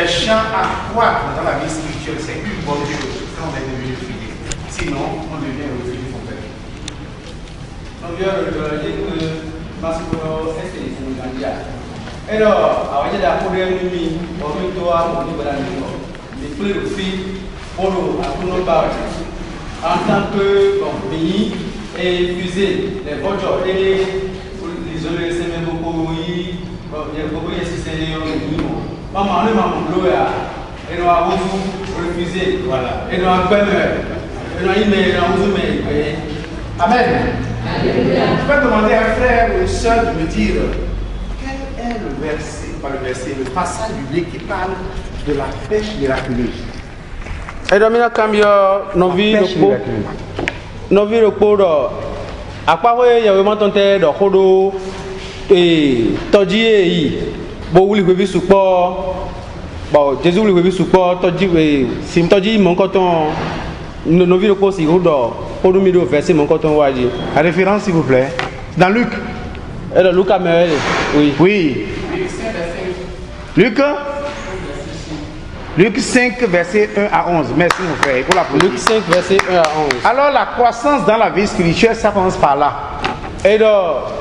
cherchant à croître dans la vie spirituelle, c'est une bonne chose quand on est devenu fidèle. Sinon, on devient le fils de son père. Alors, à la première nuit, on met toi, on dit voilà, les plus de filles, pour nous parler. En tant que pays et fusée, les voitures et les isolés, c'est même beaucoup, il y a beaucoup de systèmes. Maman, le maman, l'OA, et nous avons refusé. Voilà. Et nous avons et nous avons email, nous avons email. Amen. Je peux demander à un frère ou une soeur de me dire quel est le verset, pas le verset, le passage biblique qui parle de la pêche miraculeuse. Et donc, nous cambions nos vies de cours. À part il y a vraiment tenté de Hodo et Todji, bon, vous le support. Bon, Jésus le support, Todji, si Todji, mon coton, nos vies de cours, c'est Hodo, Hodo Mido, verset mon coton Wadi. La référence, s'il vous plaît. Dans Luc. Et dans Luc, oui. Oui. Luc 5, verset 1 à 11. Merci mon frère. Pour la Luc 5, verset 1 à 11. Alors la croissance dans la vie spirituelle, ça commence par là. Et donc,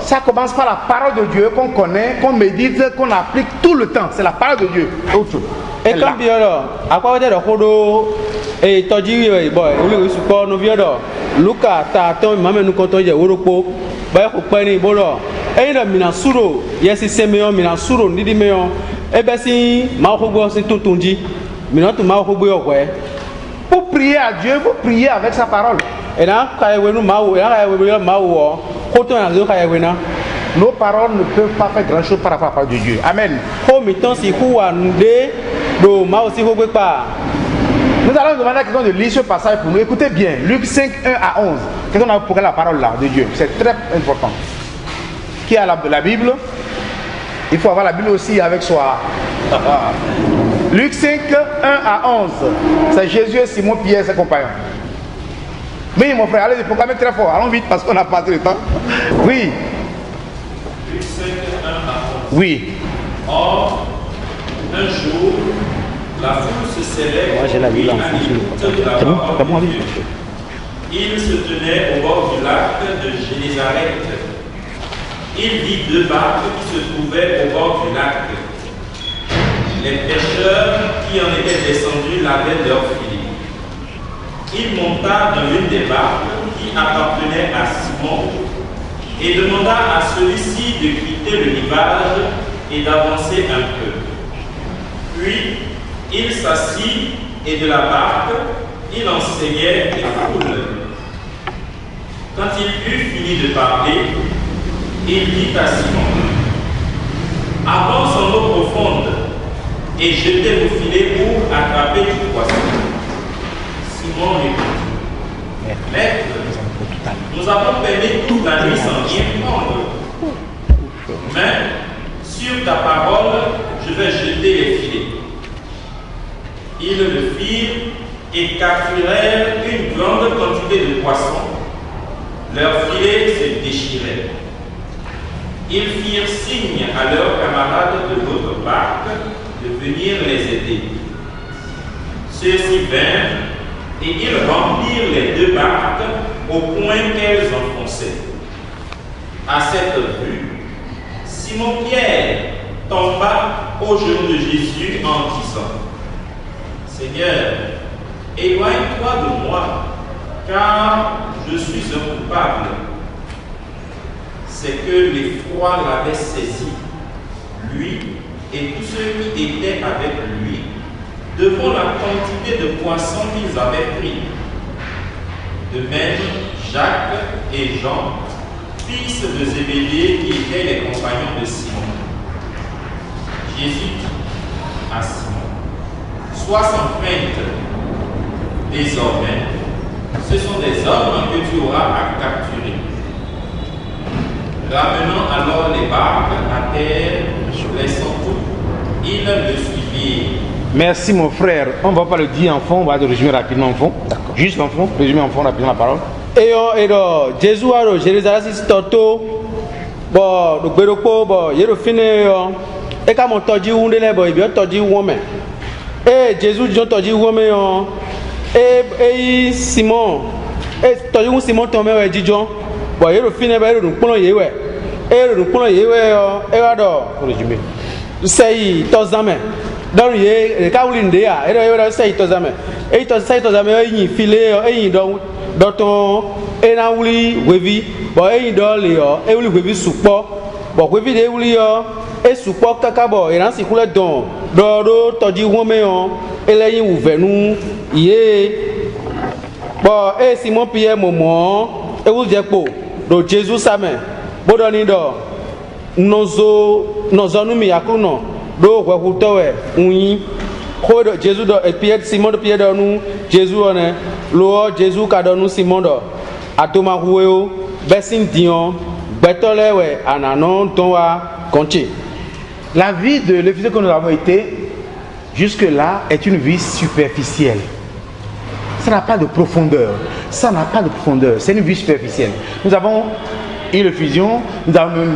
ça commence par la parole de Dieu qu'on connaît, qu'on médite, qu'on applique tout le temps. C'est la parole de Dieu. Et quand bien là, à quoi est-ce que et Todji, boy, nous support nos vieux là. Luca, t'attends, maman nous comptons y a Europo, bah, faut pas ni bolo. Et là, mina suro, yes, c'est meilleur, mina suro, ni di meilleur. Et ben si, ma robo c'est tout tondi. Mina tu ma robo yo quoi. Pour prier à Dieu, vous priez avec sa parole. Et là, quand il y a nous ma ou, là il y a ma ou, autant à quand il y a nos paroles ne peuvent pas faire grand chose par rapport à la parole de Dieu. Amen. Comme mettons si vous andez, do ma aussi robo pas. Nous allons demander à quelqu'un de lire ce passage pour nous. Écoutez bien, Luc 5, 1 à 11. Quelqu'un a pour la parole là de Dieu. C'est très important. Qui a la Bible? Il faut avoir la Bible aussi avec soi. Luc 5, 1 à 11. C'est Jésus, Simon, Pierre et ses compagnons. Oui, mon frère, allez, proclamez très fort. Allons vite parce qu'on n'a pas de temps. Oui. Luc 5, 1 à 11. Oui. Or, un jour, la foule se serrait Moi, j'ai la Bible en français. Il se tenait au bord du lac de Génézareth. Il vit deux barques qui se trouvaient au bord du lac. Les pêcheurs qui en étaient descendus lavaient leurs filets. Il monta dans l'une des barques qui appartenait à Simon et demanda à celui-ci de quitter le rivage et d'avancer un peu. Puis, il s'assit et de la barque, il enseignait les foules. Quand il eut fini de parler, il dit à Simon, avance en eau profonde et jetez vos filets pour attraper du poisson. Simon répondit, Maître, nous avons peiné toute la nuit sans rien prendre. Mais sur ta parole, je vais jeter les filets. Ils le firent et capturèrent une grande quantité de poissons. Leurs filets se déchiraient. Ils firent signe à leurs camarades de l'autre barque de venir les aider. Ceux-ci vinrent et ils remplirent les deux barques au point qu'elles enfonçaient. À cette vue, Simon-Pierre tomba aux genoux de Jésus en disant, Seigneur, éloigne-toi de moi, car je suis un coupable. C'est que l'effroi l'avait saisi, lui et tous ceux qui étaient avec lui, devant la quantité de poissons qu'ils avaient pris. De même, Jacques et Jean, fils de Zébédée, qui étaient les compagnons de Simon. Jésus dit à Simon, sois sans crainte. Désormais, ce sont des hommes que tu auras à capturer. Ramenant alors les barques à terre, laissant tout, ils le suivirent. Merci mon frère. On ne va pas le dire en fond, on va le résumer rapidement en fond. D'accord. Juste en fond, résumer en fond rapidement la parole. Et Jésus a Jérusalem si toto, bon, le béropo, bon, il est fini, et quand on t'a dit où on est, bon, il vient t'a dit où on est. Et Jésus dit tɔdzi wɔmɛ yɔ. Et Simon. Et tɔdzi Simon tɔmɛ wɛ dzidzɔ. Bon yero fine ba yero nukpɔlɔ ye wɛ. E nukpɔlɔ ye wɛ yɔ. E wa dɔ. Resume. Seyi tɔzame. Donc ye ka wuli nde ya. E dɔ seyi tɔzame. E seyi tɔzame e yin file yɔ. E yin dɔtɔn. E na wuli wevi. Bon e yin dɔ le yɔ. E wuli wevi sukpɔ. Bon wevi de wuli yɔ. E sukpɔ kaka bɔ. E na si kule dɔn. Dɔ do tɔdzi wɔmɛ yɔ. E le yin wuvɛnu ye. Bon e Simon Pierre mɔmɔ. E wuli dze kpo. Do Jésus samɛ. Bodɔ ni dɔ. Nɔzɔ numi yakunɔ. Do wɛhutɔwɛ ŋunyi. Ko dɔ Jésus dɔ Pierre Simon de Pierre dɔ nu Jésus ɔnɛ. Lo Jésus ka dɔ nu Simon dɔ. Atomahuwo bɛsin diɔ. Gbɛtɔlɛ wɛ ananɔ dɔn wa kɔntse. La vie de l'Éphésien que nous avons été jusque-là est une vie superficielle. Ça n'a pas de profondeur. Ça n'a pas de profondeur. C'est une vie superficielle. Nous avons eu le fusion, nous avons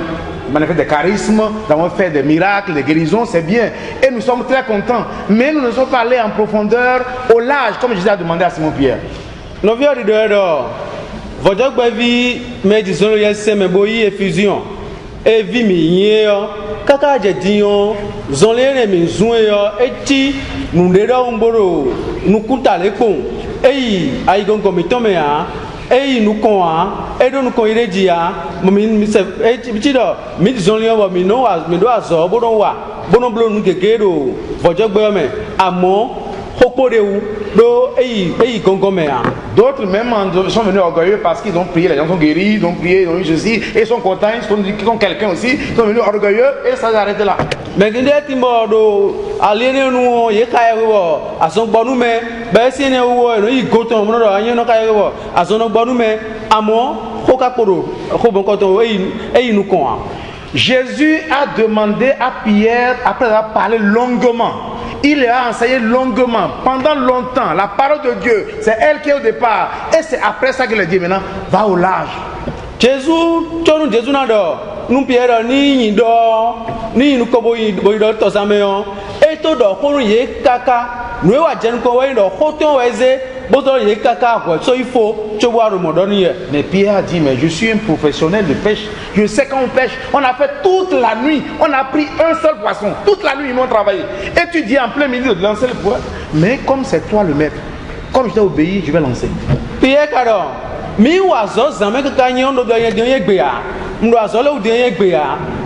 manifesté des charismes, nous avons fait des miracles, des guérisons, c'est bien. Et nous sommes très contents. Mais nous ne sommes pas allés en profondeur, au large, comme Jésus a demandé à Simon Pierre. Nous viens de dehors. Votre vie, mais disons, il y a une effusion. Et vie, mais kaka jedion zonlere mi zunyo eti nundera umboro nukuta lekon eyi ayigon komitome ya eyi nukon a edo nukon ireji ya mi se eti do mi zonlere wo mi no wa mi do azo bodon wa bono blo nu gegero vojogbe me amo hoporewu do eyi gongome ya. D'autres même sont venus orgueilleux parce qu'ils ont prié, les gens sont guéris, ils ont prié, ils ont eu ceci, et ils sont contents, ils sont dit qu'ils ont quelqu'un aussi, ils sont venus orgueilleux et ça s'est arrêté là. Mais quand tu m'as dit, allez nous, y a qu'à y avoir, à son bon numéro, ben si nous, il goûte on monte, il y a qu'à y avoir, à son bon numéro, à moi, au caporo, au bon coton, et nous con. Jésus a demandé à Pierre, après avoir parlé longuement, il a enseigné longuement, pendant longtemps, la parole de Dieu, c'est elle qui est au départ, et c'est après ça qu'il a dit maintenant, va au large. Jésus, tu nous Jésus n'a d'or, nous Pierre ni nous kobo do tosameon, et tout d'or, pour y kaka, nous va jen ko y do, hoton weze, bodo y kaka, so il faut, tu vois le monde. Mais Pierre a dit, mais je suis un professionnel de pêche, je sais quand on pêche, on a fait toute la nuit, on a pris un seul poisson, toute la nuit ils m'ont travaillé. Et tu dis en plein milieu de lancer le poisson, mais comme c'est toi le maître, comme je t'ai obéi, je vais lancer. Pierre Caron, mi wazo zame que kanyon do doyen de gbea, ndo azole ou doyen gbea,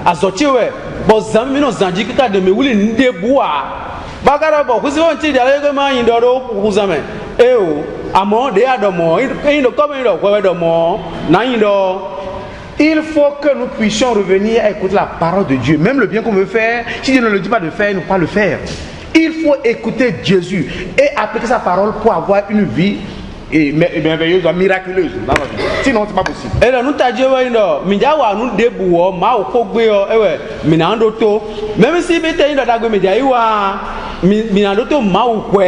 azotiwe, bo zame mi no zanji que de me wuli nde boa. Bagara bo kusi won ti dale ko ma yin do ku zame. E o, amo de adomo, e ndo comme ndo ko domo, na yin do. Il faut que nous puissions revenir à écouter la parole de Dieu. Même le bien qu'on veut faire, si Dieu ne le dit pas de faire, il ne faut pas le faire. Il faut écouter Jésus et appliquer sa parole pour avoir une vie merveilleuse, miraculeuse dans notre vie. Sinon, c'est pas possible. Et là, nous t'avons dit, Mijawa nous débouons, ma au Kogweo, Minandoto, même si Bétaï n'a pas de Mijawa, Minandoto, ma ou quoi,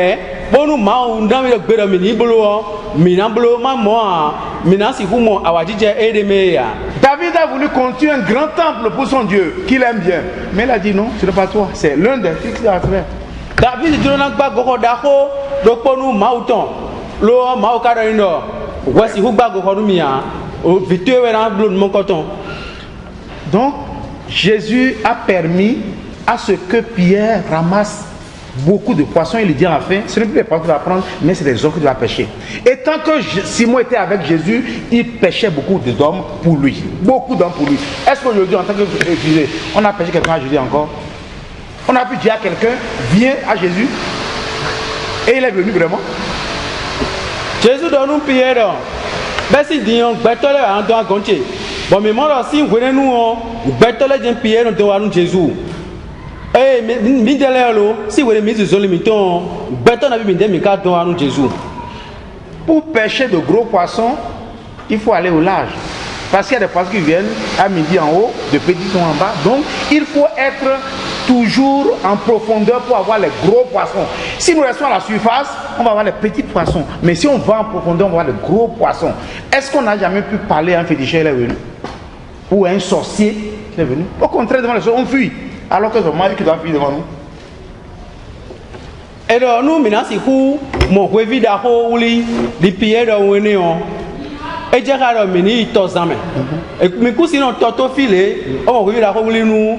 bon, nous ma ou dans le béda minibolo, Minambolo, maman, Minasi Humo, Awadija et de Meya. David a voulu construire un grand temple pour son Dieu, qu'il aime bien. Mais il a dit non, ce n'est pas toi, c'est l'un des fils qui a fait. David dit non, pas Gorodako, donc pour nous, Mauton. Lo ma o kara indo wasi hugba go horumia o vitewe na blon mon coton. Donc Jésus a permis à ce que Pierre ramasse beaucoup de poissons. Il lui dit à la fin, ce n'est plus les poissons qu'il va prendre, mais c'est des hommes qu'il va pêcher. Et tant que Simon était avec Jésus, il pêchait beaucoup d'hommes pour lui. Beaucoup d'hommes pour lui. Est-ce qu'aujourd'hui, en tant que on a pêché quelqu'un à Jésus encore? On a pu dire à quelqu'un, viens à Jésus. Et il est venu vraiment. Jésus donne un Pierre. Ben si Dion, Bertole a un don à compter. Bon, mais moi aussi, vous voyez nous, Bertole d'un Pierre, nous devons Jésus. Eh, Midelelo, si vous voulez mis sur le miton, Bertole a vu Midemika don à nous Jésus. Pour pêcher de gros poissons, il faut aller au large. Parce qu'il y a des poissons qui viennent à midi en haut, de petits sont en bas. Donc, il faut être toujours en profondeur pour avoir les gros poissons. Si nous restons à la surface, on va avoir les petits poissons. Mais si on va en profondeur, on va avoir les gros poissons. Est-ce qu'on n'a jamais pu parler à un féticheur, il est venu? Ou à un sorcier, il est venu? Au contraire, devant les choses, on fuit. Alors que c'est moi qui dois fuir devant nous. Et donc nous maintenant si ku mon revi da ho wuli di pied do woni on e je ka do mini to zame e mi ku si no to file o mo revi da ho wuli nu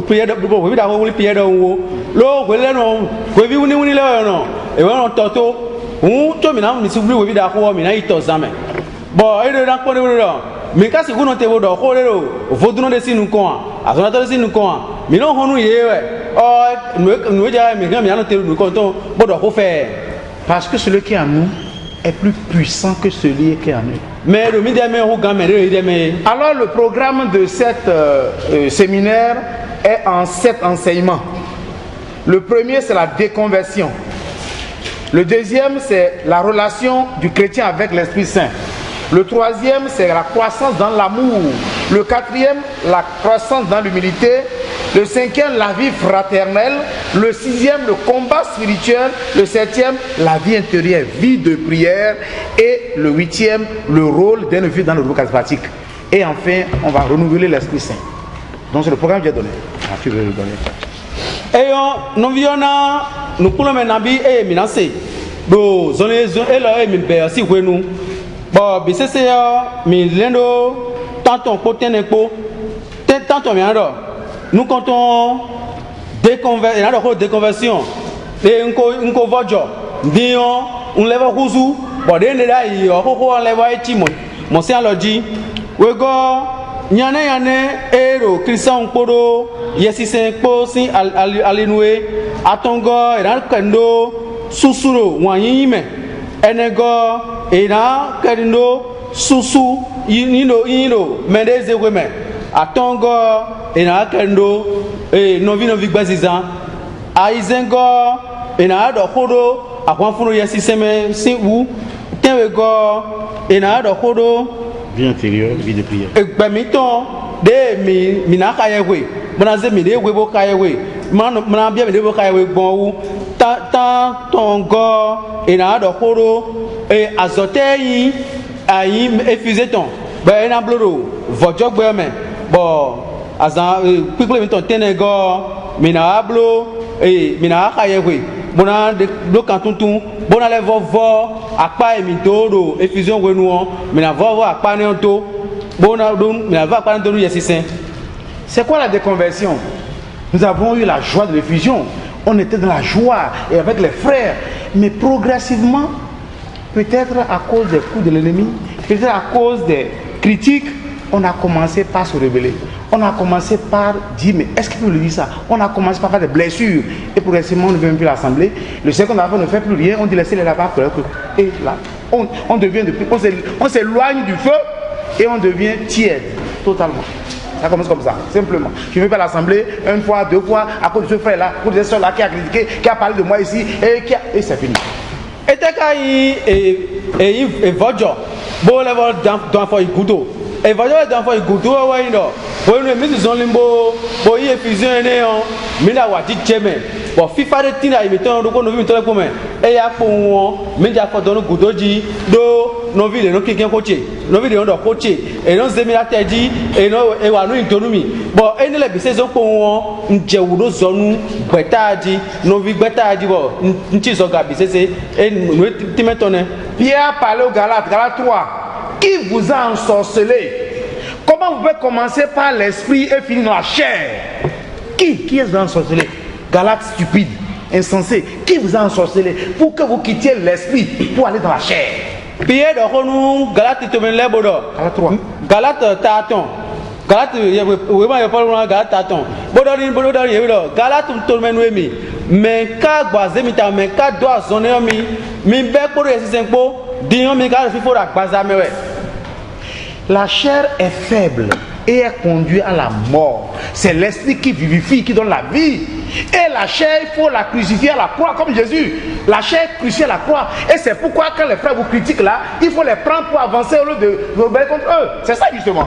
pied do revi da ho wuli pied do wo lo wele no revi wuni le no e wo no to to mi na mi si wuli revi da ho mi na to zame bo e do na ko ne do mi ka si ku no te wo do ho le do vodun no de sinu ko a so na to sinu ko mi no honu yewe. Parce que celui qui est en nous est plus puissant que celui qui est en nous. Alors le programme de cet séminaire est en 7 enseignements. Le premier, c'est la déconversion. Le deuxième, c'est la relation du chrétien avec l'Esprit Saint. Le troisième, c'est la croissance dans l'amour. Le quatrième, la croissance dans l'humilité. Le cinquième, la vie fraternelle. Le sixième, le combat spirituel. Le septième, la vie intérieure, vie de prière. Et le huitième, le rôle d'un vie dans le groupe charismatique. Et enfin, on va renouveler l'Esprit Saint. Donc c'est le programme que j'ai donné. Ah, tu veux le donner? Et nous vions nous pouvons nabi et minasé. Do zone et mi be si wenu. Bon, bisese mi lendo tanton poten nepo tanton mi ando. Nous comptons déconversion. Et un vojo. Dion, un leva huzu. Bon, de là, il y a un leva etimo. Mon sien l'a dit. Wego, nyane, ero, Christian Podo, yesisen po si alinwe, atongo, eran kendo, susuro, wanyime, enego, ena, kendo, susu, yino, mendeze weme. Atongo ena kendo novi gbazizan aizengo ena do kodo akwanfunu yesi seme si wu tenwego ena do kodo vie intérieure, vie de prière. Egbemiton de mi na kayewe mona ze mi de webo kayewe mona bia mi de webo kayewe gbon wu ta tongo ena do kodo azoteyin ayin efuzeton ba ena bloro vojo gbeme. Bon, azan people meton tenego mina ablo mina akayewe bona de do kantuntun bona le vovo apa emidoro effusion wenuon mina vovo apa ne onto bona do mina va apa ne do yesisen. C'est quoi la déconversion? Nous avons eu la joie de l'effusion. On était dans la joie et avec les frères, mais progressivement, peut-être à cause des coups de l'ennemi, peut-être à cause des critiques, on a commencé par se rebeller. On a commencé par dire, mais est-ce qu'il peut lui dire ça? On a commencé par faire des blessures. Et progressivement, on ne veut plus l'assemblée. Le second d'avant ne fait plus rien. On dit, laissez-les là-bas. Et là, on devient on s'éloigne du feu et on devient tiède, totalement. Ça commence comme ça, simplement. Je ne veux pas l'assemblée une fois, deux fois, à cause de ce frère-là, à cause de ce soeur-là qui a critiqué, qui a parlé de moi ici, et c'est fini. Et t'es et votre bon level d'enfant igudo. Et votre d'enfant igudo, ouais, non. Bon, nous mettons limbo, bon, il est fusionné, mais là, on dit tchèmen. Bon, FIFA de Tina, il met un recours, nous vivons tout le commun. Et à pour mais il y a pas de nos goudoji, nos villes, nos clients coachés, nos villes, nos coachés, et nos amis à dit, et nos autonomie. Bon, et nous les saisons pour un djewudo zonu, betadi, nos villes betadi, bon, un petit sogabi, c'est, et nous mettons. Pierre parlait au Galates, Galates 3. Qui vous a ensorcelé? Comment vous pouvez commencer par l'esprit et finir dans la chair? Qui est ensorcelé? Galates stupide, insensé. Qui vous a ensorcelé pour que vous quittiez l'esprit pour aller dans la chair? Pierre de Ronou, Galates te mène les bodo. Galates 3. Galates taton. Galates, il y a pas le Galates taton. Bodo, Galates te mène oui. Mais quand Guazemita, mais quand doit sonner mi bec pour les 5 pots, disons mi car il faut la bazame. La chair est faible et est conduite à la mort. C'est l'esprit qui vivifie, qui donne la vie. Et la chair, il faut la crucifier à la croix comme Jésus. La chair crucifiée à la croix. Et c'est pourquoi quand les frères vous critiquent là, il faut les prendre pour avancer au lieu de vous rebeller contre eux. C'est ça justement.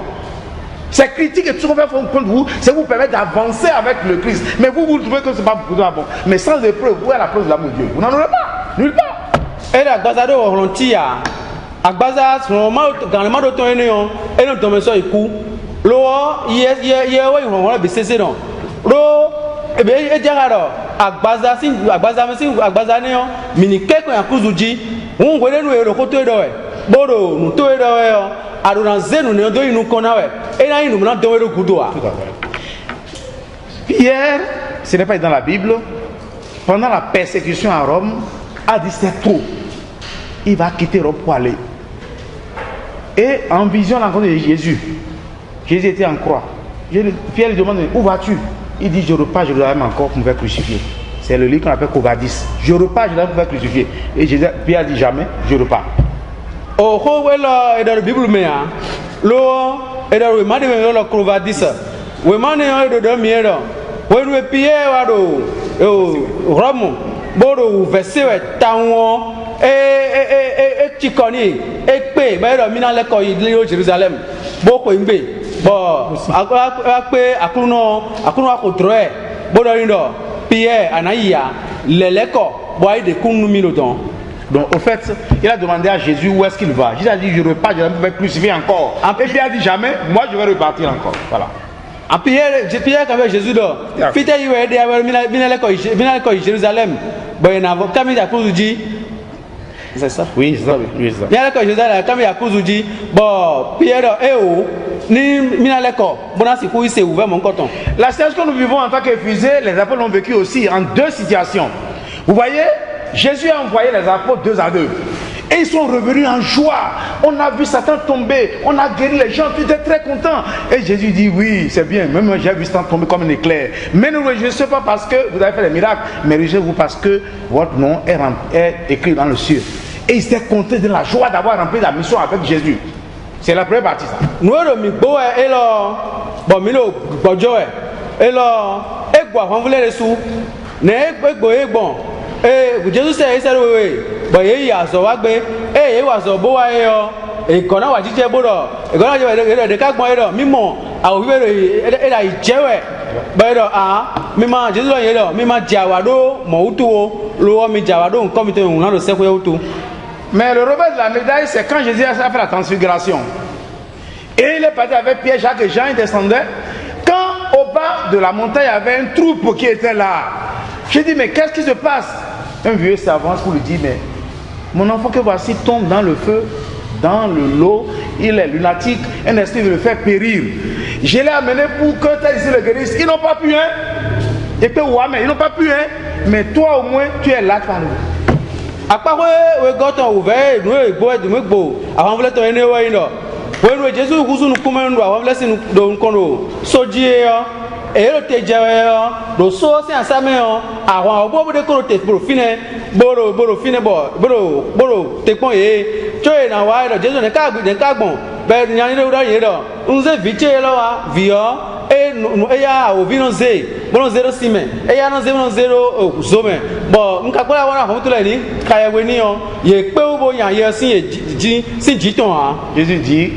Ces critiques et tout ce qu'on fait contre vous, c'est vous permettre d'avancer avec le Christ. Mais vous trouvez que ce n'est pas bon. Mais sans épreuve, où est la preuve de l'amour de Dieu? Vous n'en aurez pas. Nulle part. Et la bazado volontia. Agbaza dans le monde d'auto et non tombe sur écou. Lo, ouais, on va baisser non. Lo, et bien, et diara. agbaza ne yo mini keko ya kuzuji ngwele nu ero ko to edo we boro nu to edo we yo aduna zenu ne do inu kona we ena inu na do ero kudoa. Pierre, ce n'est pas dans la Bible, pendant la persécution à Rome, a dit c'est trop. Il va quitter Rome pour aller. Et en vision, la rencontre de Jésus. Jésus était en croix. Pierre lui demande, où vas-tu? Il dit, je repars Jérusalem encore pour me faire crucifier. C'est le livre qu'on appelle Covadis. Je repars Jérusalem pour me faire crucifier. Et Pierre dit, jamais, je repars. Oh, et dans la Bible, mais et dans le Madi, le Covadis. We mane yo do miero we nu pie wa do Rome bodo verset tawo chikoni pe ba do mina le ko ile Jerusalem bo ko ngbe bo akpe akuno akodroe bodo ndo pie anaya leleko bo ai de kunu minodon. Donc, au fait, il a demandé à Jésus où est-ce qu'il va. Jésus a dit, je repars, je vais me crucifier encore. Et puis il a dit, jamais, moi je vais repartir encore. Voilà. A Pierre quand Jésus do fite yiwe de awer minale ko Jérusalem boy na vo kami ya kuzuji c'est ça oui c'est ça oui c'est ça minale ko Jérusalem kami ya kuzuji bo Pierre ni minale ko bona si ku ise ouvert mon coton. La situation que nous vivons en tant qu'épuisés, les apôtres l'ont vécu aussi en deux situations. Vous voyez, Jésus a envoyé les apôtres 2 à 2. Et ils sont revenus en joie. On a vu Satan tomber. On a guéri les gens. Ils étaient très contents. Et Jésus dit, oui, c'est bien. Même moi, j'ai vu Satan tomber comme un éclair. Mais ne réjouissez pas parce que vous avez fait des miracles. Mais réjouissez-vous parce que votre nom est écrit dans le ciel. Et ils étaient contents de la joie d'avoir rempli la mission avec Jésus. C'est la première partie, ça. Nous, nous, bon, milo, bojo, on voulait les sous. Bon. Jésus sɛ ɛsɛ wewe bɔn ye yazɔ wa gbɛ ye wazɔ bo wa ye yɔ ekɔna wa titɛ bo dɔ ekɔna wa ɖeka gbɔn ye dɔ mimɔ awo fi bɛ do ela yi dze wɛ bɛ ye dɔ mima Jésus lɔ ye dɔ mima dza wa do mɔwutu wo lowɔ mi dza wa do nkɔmi to ŋun na do sɛko ye wutu. Mais le revers de la médaille, c'est quand Jésus a fait la transfiguration. Et il est parti avec Pierre, Jacques et Jean, il descendait. Quand au bas de la montagne, il y avait un troupeau qui était là. J'ai dit, mais qu'est-ce qui se passe? Un vieux s'avance pour lui dire, mais mon enfant que voici tombe dans le feu, dans le lot, il est lunatique, un esprit veut le faire périr. Je l'ai amené pour que tel ici le guérisse. Ils n'ont pas pu, hein? Et puis, ouais, mais ils n'ont pas pu, hein? Mais toi au moins, tu es là par nous. Après, we got ouvert, nous, bo, avant de te ene wa ino. We Jésus kuzu nu kuma ndo, avant de nous don kono. Sojie yo. Et le tejewe do so se asame yo awon obo de ko te profine boro fine boro te pon ye choe na wa do Jesu ne ka gbon be nyan ni do ye do nze viche lo wa vio e ya o vino ze bono zero sime e ya no zero zome bo nka ko la wa ho to le ni ka ye we ni yo ye pe wo yan ye sin ye ji ton a. Jésus dit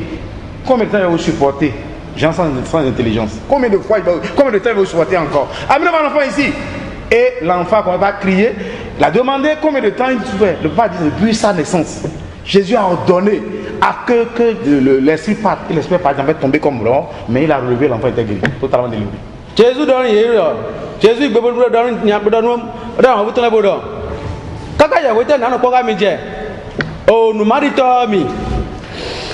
combien de temps vous supportez? Gens sans intelligence. Combien de temps il va vous supporter encore? Amenez mon enfant ici. Et l'enfant, quand il va crier, il a demandé combien de temps il souffrait. Le père dit depuis sa naissance. Jésus a ordonné à que l'esprit parte. Et l'esprit part, en fait, tomber comme blanc, mais il a relevé, l'enfant était guéri, totalement délivré. Jésus donne, Jésus donne, kaka ya wete na no kwa mije o nu marito mi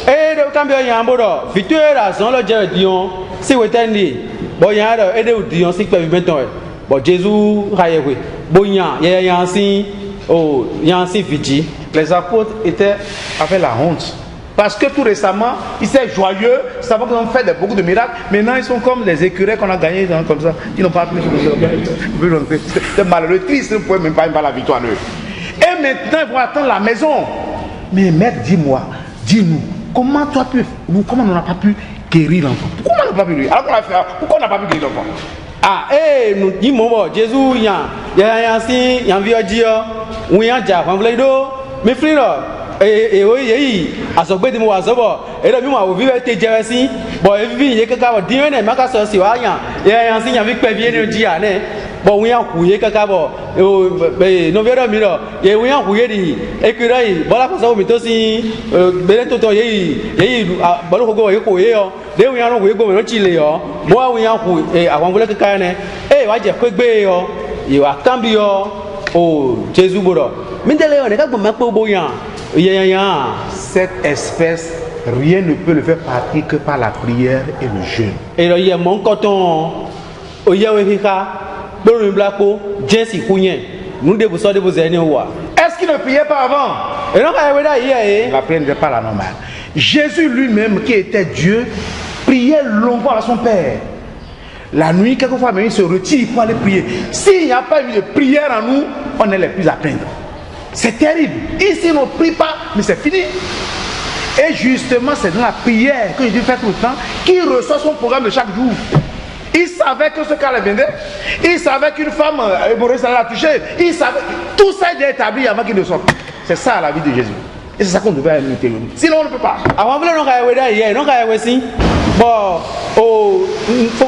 de cambio yambo do fituera son lo je dion si wete ndi bo yan do de dion si pe bimeton bo Jésus hayewe bo yan yan si o yan si viti. Les apôtres étaient avec la honte. Parce que tout récemment, ils étaient joyeux, savant qu'ils ont fait beaucoup de miracles. Maintenant, ils sont comme les écureuils qu'on a gagnés, comme ça. Ils n'ont pas pu. C'est malheureux, triste, ils ne pouvaient même pas la victoire. Et maintenant, ils vont attendre la maison. Mais maître, dis-moi, dis-nous, comment tu as pu, comment on n'a pas pu guérir l'enfant? Pourquoi on n'a pas pu guérir? Alors qu'on a fait, pourquoi on n'a pas pu guérir l'enfant? Ah, nous disons, Jésus, il y a un signe, il y a un vieux Dieu, il y a un diable, on voulait mais frère, et oui, à ce point de moi, et là, nous vivons tes jérésies, bon, et vivons, il y a quelqu'un qui dit, mais ma casse, c'est rien, il y a un signe avec Pévier de Diane, bon, oui, un couillé, quelqu'un, nous verrons mieux, et oui, un couillé, et que là, voilà, pour ça, on met aussi, Beneto, il y a Balogo, et couillé, des oui, un couillé, comme un chili, moi, oui, un couillé, et avant, vous voulez que quelqu'un, et va dire que yo akambio o Jésus boro mindele on ka gbon mapo boyan ya Cette espèce, rien ne peut le faire partir que par la prière et le jeûne. et lo ye mon coton o ye we hika boro blako Jésus kunye nous de so de bozeni wa Est-ce qu'il ne priait pas avant? et non ka we da ye La prière n'était pas la normale. Jésus lui-même, qui était Dieu, priait longuement à son Père. La nuit, quelquefois, même, il se retire pour aller prier. S'il n'y a pas eu de prière en nous, on est les plus à plaindre. C'est terrible. Ici, on ne prie pas, mais c'est fini. Et justement, c'est dans la prière que Jésus fait tout le temps qu'il reçoit son programme de chaque jour. Il savait que ce cas viendrait. Il savait qu'une femme hémorroïde allait la toucher. Il savait. Tout ça est déjà établi avant qu'il ne sorte. C'est ça la vie de Jésus. Et c'est ça qu'on devait imiter. Sinon, on ne peut pas. avant vle no ka we da ye no ka we si bo o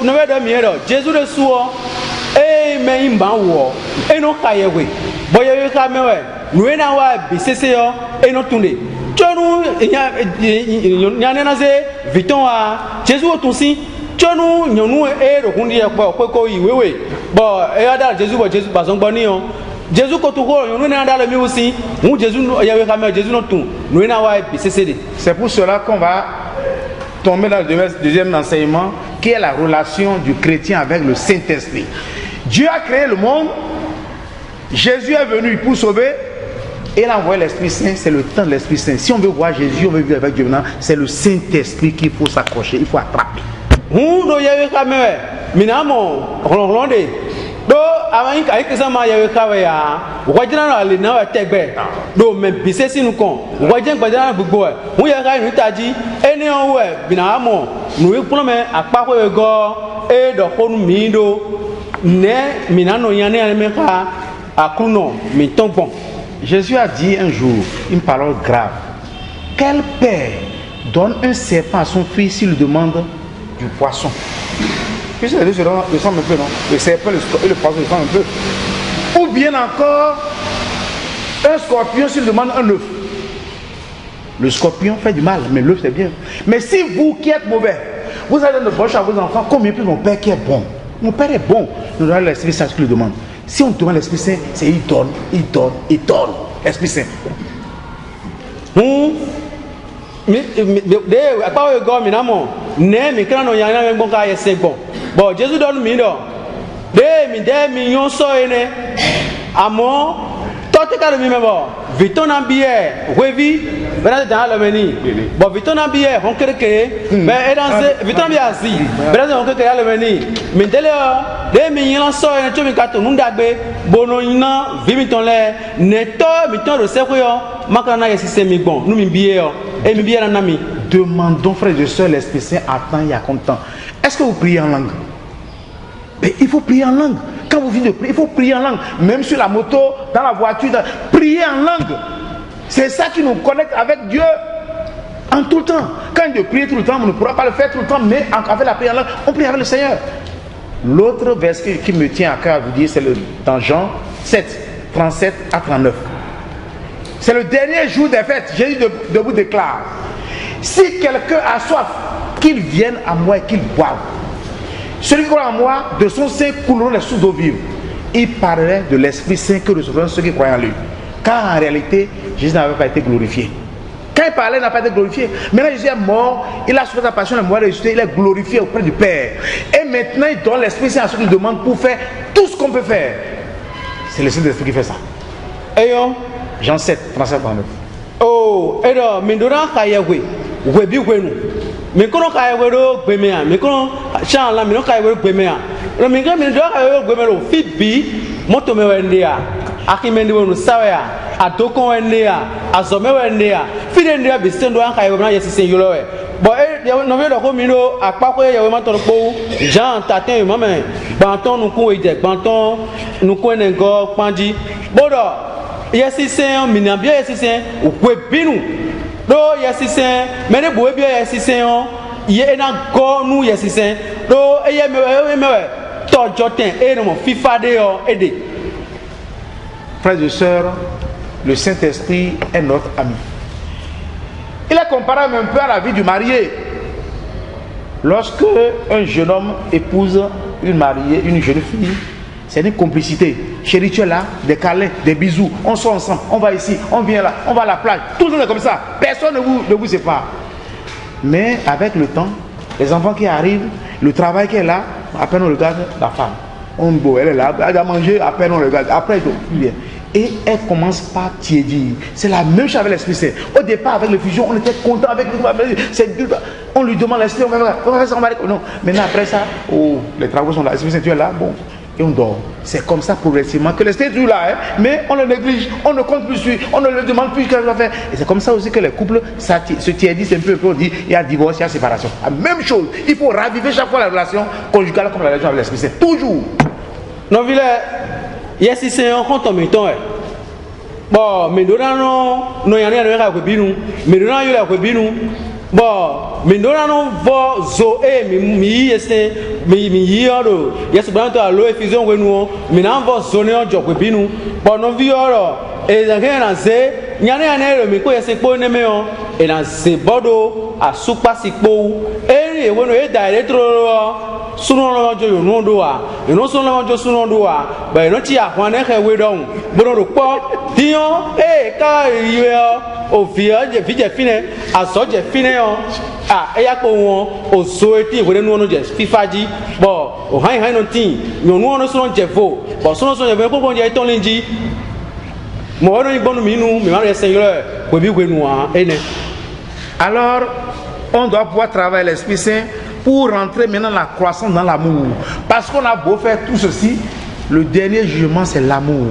no we do mi ro Jésus de suo e me imba wo e no ka ye we bo ye ka me we no na wa bi sese yo e no tunde chonu nya na ze viton a Jésus o tun si chonu nyonu e ro kun di e po ko yi wewe bo e ada Jésus bo Jésus ba so gbo ni o Jésus C'est pour cela qu'on va tomber dans le deuxième enseignement qui est la relation du chrétien avec le Saint-Esprit. Dieu a créé le monde, Jésus est venu pour sauver et il a envoyé l'Esprit Saint, c'est le temps de l'Esprit Saint. Si on veut voir Jésus, on veut vivre avec Dieu maintenant, c'est le Saint-Esprit qu'il faut s'accrocher, il faut attraper. do awan ka ikisa ma ya ka ya wajina na le na tegbe do me bisesi nu kon wajin gbadana gbogbo e hu ya ka nu taji eni on we bina amo nu e puno me apa ko go e do honu mi do ne minano yane ale me ka akuno mi tongbon. Jésus a dit un jour une parole grave. Quel père donne un serpent à son fils s'il lui demande du poisson? Puisque les deux se ressemblent un peu, non? Le serpent et le poisson se ressemblent un peu. Ou bien encore, un scorpion s'il demande un œuf. Le scorpion fait du mal, mais l'œuf c'est bien. Mais si vous qui êtes mauvais, vous allez donner de bonnes choses à vos enfants, combien plus mon père qui est bon? Mon père est bon. Nous donnons l'Esprit Saint ce qu'il demande. Si on demande l'Esprit Saint, c'est il donne, il donne, il donne. Esprit Saint. Bon, Jésus donne mi do. De mi yon so ene. Amo tote ka mi mebo. Viton ambier, wevi, bena dans le meni. Bon, viton ambier, on kreke, ben e dans viton ambier asi. Bena on kreke le meni. Mi dele de mi yon so ene to mi kato nundagbe, bono ina vi mi ton le, neto mi ton de seko yo, makana ye système bon. Nous mi biye yo. Et mi biye na nami. Demandons, frères et sœurs, l'Esprit Saint attend il y a combien de temps? Est-ce que vous priez en langue? Mais il faut prier en langue. Quand vous venez de prier, il faut prier en langue. Même sur la moto, dans la voiture, prier en langue. C'est ça qui nous connecte avec Dieu en tout le temps. Quand de prier tout le temps, on ne pourra pas le faire tout le temps, mais avec la prière en langue, on prie avec le Seigneur. L'autre verset qui me tient à cœur à vous dire, c'est dans Jean 7, 37 à 39. C'est le dernier jour des fêtes. Jésus debout déclare: si quelqu'un a soif, qu'il vienne à moi et qu'il boive. Celui qui croit en moi, de son sein couleront les sources d'eau vive. Il parlait de l'Esprit Saint que recevront ceux qui croient en lui. Car en réalité, Jésus n'avait pas été glorifié. Quand il parlait, il n'a pas été glorifié. Maintenant, Jésus est mort, il a souffert sa passion, il est mort, il est glorifié auprès du Père. Et maintenant, il donne l'Esprit Saint à ceux qui demandent pour faire tout ce qu'on peut faire. C'est le Saint-Esprit qui fait ça. Jean 7, 37, 39. Oh, alors, Mindora Kayawe, Webi Wenu. Mais quand on a eu Béméa, mais quand on a eu Béméa, le migrant Mindora Gwemelo, Fibi, Motomewendea, Akimendu Savia, Atoko Wendea, Azome Wendea, Fidendia, Bistendo, Kayana, yes, Yoloe. But no matter how Mino, a Papa, Yamato, Jean, Tatin, Mamma, Banton, Nuku, Banton, Nukuengo, Panji, Bodo. Yes, he's saying, Minabia, yes, he's saying, Webinu. Do, yes, he's saying, many boy, yes, he's saying, ye na go, no, yes, he's saying, do, a yame, to Jotin, Edom, FIFA de or Ede. Frères et sœurs, le Saint-Esprit est notre ami. Il est comparable un peu à la vie du marié. Lorsque un jeune homme épouse une mariée, une jeune fille, C'est une complicité. Chérie, tu es là, des câlins, des bisous, on sort ensemble, on va ici, on vient là, on va à la plage. Tout le monde est comme ça. Personne ne vous sépare. Mais avec le temps, les enfants qui arrivent, le travail qui est là, à peine on regarde la femme. On boit, elle est là, elle a mangé, à peine on regarde. Après, tout bien. Et elle commence par tiédir. C'est la même chose avec l'Esprit Saint. Au départ, avec le fusion, on était content avec le. On lui demande l'Esprit, on va faire ça, on va aller. Non. Maintenant, après ça, oh, les travaux sont là, l'Esprit Saint, tu es là, bon. Et on dort. C'est comme ça progressivement que l'Esprit est toujours là, hein, mais on le néglige, on ne compte plus sur, on ne le demande plus qu'elle va faire. Et c'est comme ça aussi que les couples se tiédissent un peu, on dit il y a divorce, il y a séparation. La même chose, il faut raviver chaque fois la relation conjugale comme la relation avec l'Esprit Saint. Toujours. Non, il y a si c'est un compte en même temps. Bon, mais nous non, il y a rien à faire, mais nous il y a à faire. Bon, mais nous allons voir Zoé, mi yoro, yes, branto à l'eau et fusion que nous, mais nous allons voir Zoné en job que nous, bon, nous vivons, et dans quel c'est, il y a un mais quoi, c'est quoi, et dans ces bordeaux, à soupa, c'est beau, et on est d'ailleurs trop, souvent on non doa, et non seulement on souvent doa, ben non, tu as un échec, donc, bon, le quoi, Dion, et car il y a. Au final, j'ai fini, à ça j'ai fini, et y a qu'on au souhaité, vous nous j'ai fifaji, bon, au high non tin, nous nous sommes j'ai faux, bon, son j'ai vu qu'on j'ai ton lundi, moi on est bon minou, mais on est seigneur, pour vivre nous, alors, on doit pouvoir travailler l'Esprit Saint pour rentrer maintenant la croissance dans l'amour. Parce qu'on a beau faire tout ceci, le dernier jugement c'est l'amour.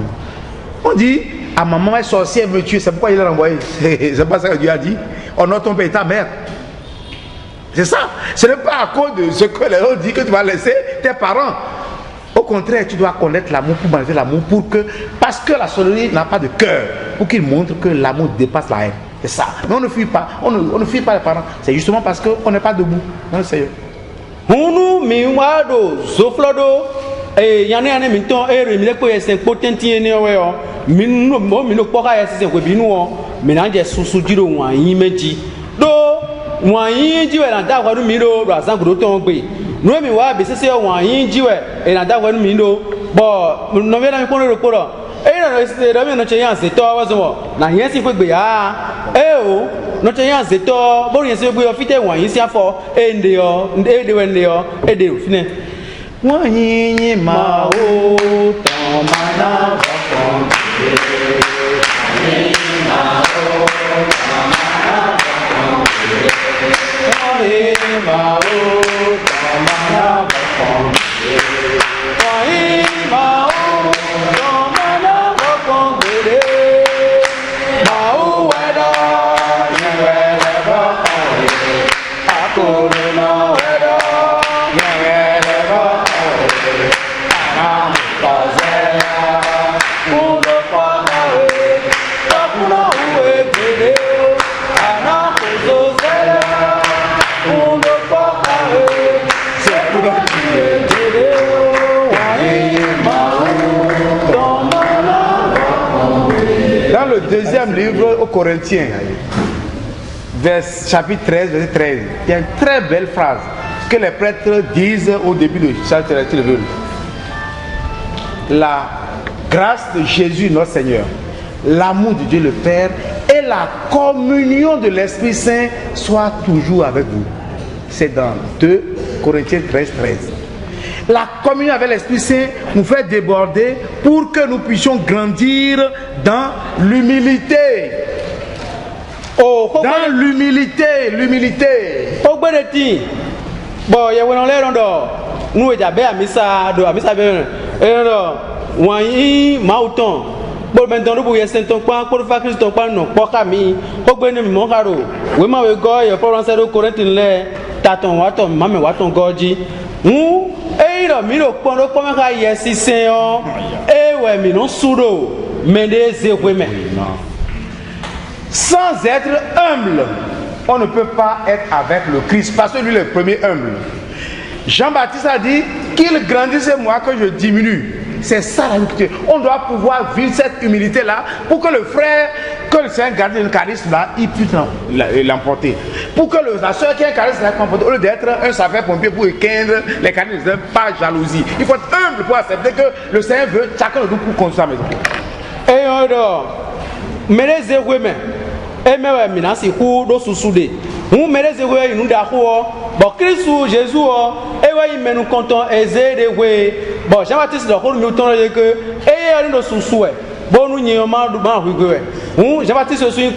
On dit, ah maman est sorcière, me tue, c'est pourquoi il l'a renvoyé. C'est pas ça que Dieu a dit. Honore ton père et ta mère. C'est ça. Ce n'est pas à cause de ce que les autres disent que tu vas laisser tes parents. Au contraire, tu dois connaître l'amour pour manifester l'amour parce que la sorcellerie n'a pas de cœur, pour qu'il montre que l'amour dépasse la haine. C'est ça. Mais on ne fuit pas. On ne fuit pas les parents. C'est justement parce qu'on n'est pas debout. Non, c'est Hunu miwado zoflodo yane ane minton remile ko yesen potenti ene oyo minu mo minu poka yesen ko binu o menanje susu jiro wan yin meji do wan yin jiwe na da kwadu mi do razan ko to gbe no mi wa be sese wan yin jiwe e na da kwadu mi do bo no ve na mi kono ro poro no se da mi no che yan se to wa so na yen si gbe ya o no che yan se to bo yen se gbe o fite wan yin si afo ende o ende wende o ede o fine wan yin ma o to mana ba kon ma o ma o mana ba kon ma deuxième livre aux Corinthiens, chapitre 13, verset 13. Il y a une très belle phrase que les prêtres disent au début de chapitre 13. La grâce de Jésus notre Seigneur, l'amour de Dieu le Père et la communion de l'Esprit Saint soient toujours avec vous. C'est dans 2 Corinthiens 13, 13. La communion avec l'Esprit Saint nous fait déborder pour que nous puissions grandir dans l'humilité. Dans l'humilité, l'humilité. Bon, il y a un l'air nous et Jabé Amisa, de Amisa Ben, et Wani Mauton. Bon, maintenant, nous pouvons s'entendre pour le faire que ton pan non, pas Camille, pour que nous mon caro. Oui, ma we go, il faut lancer le courant in l'air, taton, waton, maman, waton gorgi. Et il miro pendant comme un yesi seon, et ouais, mais non soudo, mais des women. Sans être humble, on ne peut pas être avec le Christ, parce que lui, le premier humble. Jean-Baptiste a dit qu'il grandisse moi que je diminue. C'est ça la humilité. On doit pouvoir vivre cette humilité-là pour que le frère, que le Seigneur garde le charisme là, il puisse l'emporter. Pour que la soeur qui a un charisme là, au lieu d'être un sapeur-pompier pour éteindre les charismes, pas jalousie. Il faut être humble pour accepter que le Seigneur veut chacun de nous pour construire sa maison. Et mina si ku do susude mu mereze we inu da ho bo Christ Jésus e wa imenu konton eze de we bo Jean Baptiste do ko mi ton ye ke e ya no susu e bo nu yin o ma du ba hu gwe Jean Baptiste so yin